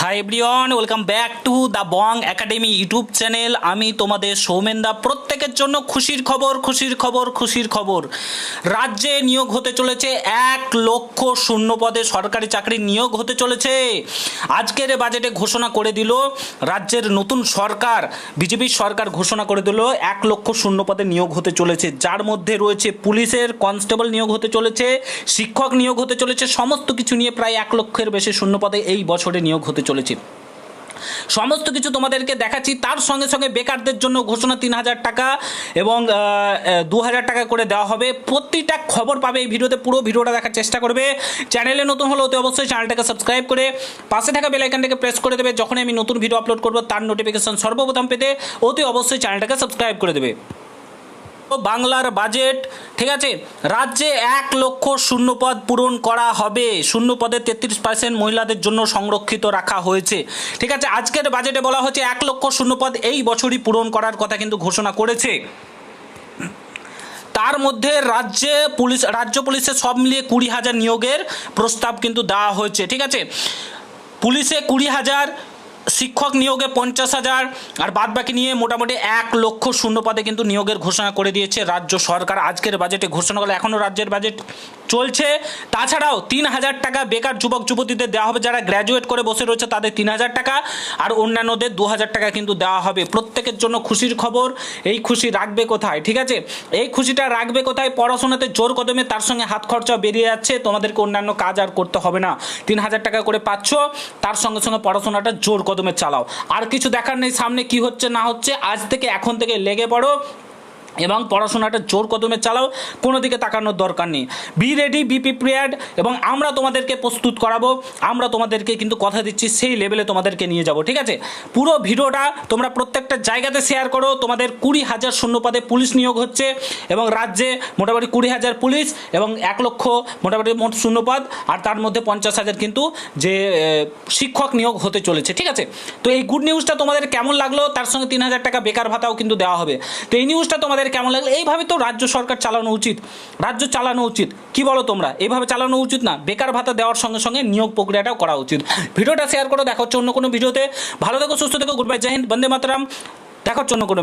Hi everyone, welcome back to the Bong academy YouTube channel. আমি তোমাদের সৌমেন দা। প্রত্যেকের জন্য খুশির খবর, খুশির খবর, খুশির খবর। রাজ্যে নিয়োগ হতে চলেছে 1,00,000 শূন্য পদে সরকারি চাকরির নিয়োগ হতে চলেছে। আজকের বাজেটে ঘোষণা করে দিল রাজ্যের নতুন সরকার, বিজেপির সরকার ঘোষণা করে দিল 1,00,000 শূন্য পদে নিয়োগ হতে চলেছে, যার মধ্যে রয়েছে পুলিশের কনস্টেবল নিয়োগ হতে চলেছে, শিক্ষক নিয়োগ হতে চলেছে, সমস্ত কিছু নিয়ে প্রায় 1,00,000-এর বেশি শূন্য পদে এই বছরে নিয়োগ হতে চলেছে। সমস্ত কিছু তোমাদেরকে দেখাচ্ছি। তার সঙ্গে সঙ্গে বেকারদের জন্য ঘোষণা 3,000 টাকা এবং 2,000 টাকা করে দেওয়া হবে। প্রতিটা খবর পাবে এই ভিডিওতে, পুরো ভিডিওটা দেখার চেষ্টা করবে। চ্যানেলে নতুন হলে অতি অবশ্যই চ্যানেলটাকে সাবস্ক্রাইব করে পাশে থাকা বেল আইকনটাকে প্রেস করে দেবে। যখন আমি নতুন ভিডিও আপলোড করবো তার নোটিফিকেশন সর্বপ্রথম পেতে অতি অবশ্যই চ্যানেলটাকে সাবস্ক্রাইব করে দেবে। বাংলার বাজেট, ঠিক আছে, রাজ্যে 1,00,000 শূন্যপদ পূরণ করা হবে। শূন্য পদে 33% মহিলাদের জন্য সংরক্ষিত রাখা হয়েছে। ঠিক আছে, আজকের বাজেটে বলা হচ্ছে 1,00,000 শূন্যপদ এই বছরই পূরণ করার কথা কিন্তু ঘোষণা করেছে। তার মধ্যে রাজ্য পুলিশে সব মিলিয়ে 20,000 নিয়োগের প্রস্তাব কিন্তু দেওয়া হয়েছে। ঠিক আছে, পুলিশে 20,000, শিক্ষক নিয়োগে 50,000, আর বাদবাকি নিয়ে মোটামুটি 1,00,000 শূন্য পদে কিন্তু নিয়োগের ঘোষণা করে দিয়েছে রাজ্য সরকার। আজকের বাজেটে ঘোষণা করলে এখনও রাজ্যের বাজেট চলছে। তাছাড়াও 3,000 টাকা বেকার যুবক যুবতীদের দেওয়া হবে, যারা গ্র্যাজুয়েট করে বসে রয়েছে তাদের 3,000 টাকা, আর অন্যান্যদের 2,000 টাকা কিন্তু দেওয়া হবে। প্রত্যেকের জন্য খুশির খবর। এই খুশি রাখবে কোথায়? ঠিক আছে, এই খুশিটা রাখবে কোথায়? পড়াশোনাতে জোর কদমে, তার সঙ্গে হাত খরচা বেরিয়ে যাচ্ছে, তোমাদেরকে অন্যান্য কাজ আর করতে হবে না। 3,000 টাকা করে পাচ্ছ, তার সঙ্গে সঙ্গে পড়াশোনাটা জোর কদমে চালাও। আর কিছু দেখার নেই সামনে কি হচ্ছে না হচ্ছে। আজ থেকে, এখন থেকে লেগে পড়ো এবং পড়াশোনাটা জোর কদমে চালাও, কোনো দিকে তাকানোর দরকার নেই। বি রেডি, বি প্রিপেয়ার্ড, এবং আমরা তোমাদেরকে প্রস্তুত করাবো। আমরা তোমাদেরকে কিন্তু কথা দিচ্ছি সেই লেভেলে তোমাদেরকে নিয়ে যাব। ঠিক আছে, পুরো ভিডিওটা তোমরা প্রত্যেকটা জায়গাতে শেয়ার করো। তোমাদের 20,000 শূন্যপদে পুলিশ নিয়োগ হচ্ছে এবং রাজ্যে মোটামুটি 20,000 পুলিশ এবং 1,00,000 মোটামুটি মোট শূন্যপদ, আর তার মধ্যে 50,000 কিন্তু যে শিক্ষক নিয়োগ হতে চলেছে। ঠিক আছে, তো এই গুড নিউজটা তোমাদের কেমন লাগলো? তার সঙ্গে 3,000 টাকা বেকার ভাতাও কিন্তু দেওয়া হবে। তো এই নিউজটা তোমাদের কেমন লাগলো? এইভাবে তো রাজ্য সরকার চালানো উচিত, রাজ্য চালানো উচিত। কি বলো তোমরা? এইভাবে চালানো উচিত না? বেকার ভাতা দেওয়ার সঙ্গে সঙ্গে নিয়োগ প্রক্রিয়াটাও করা উচিত। ভিডিওটা শেয়ার করো। দেখা হচ্ছে অন্য কোনো ভিডিওতে। ভালো থেকো, সুস্থ থেকো, গুড বাই, জয় হিন্দ, বন্দে মাতরম। দেখা হচ্ছে অন্য কোনো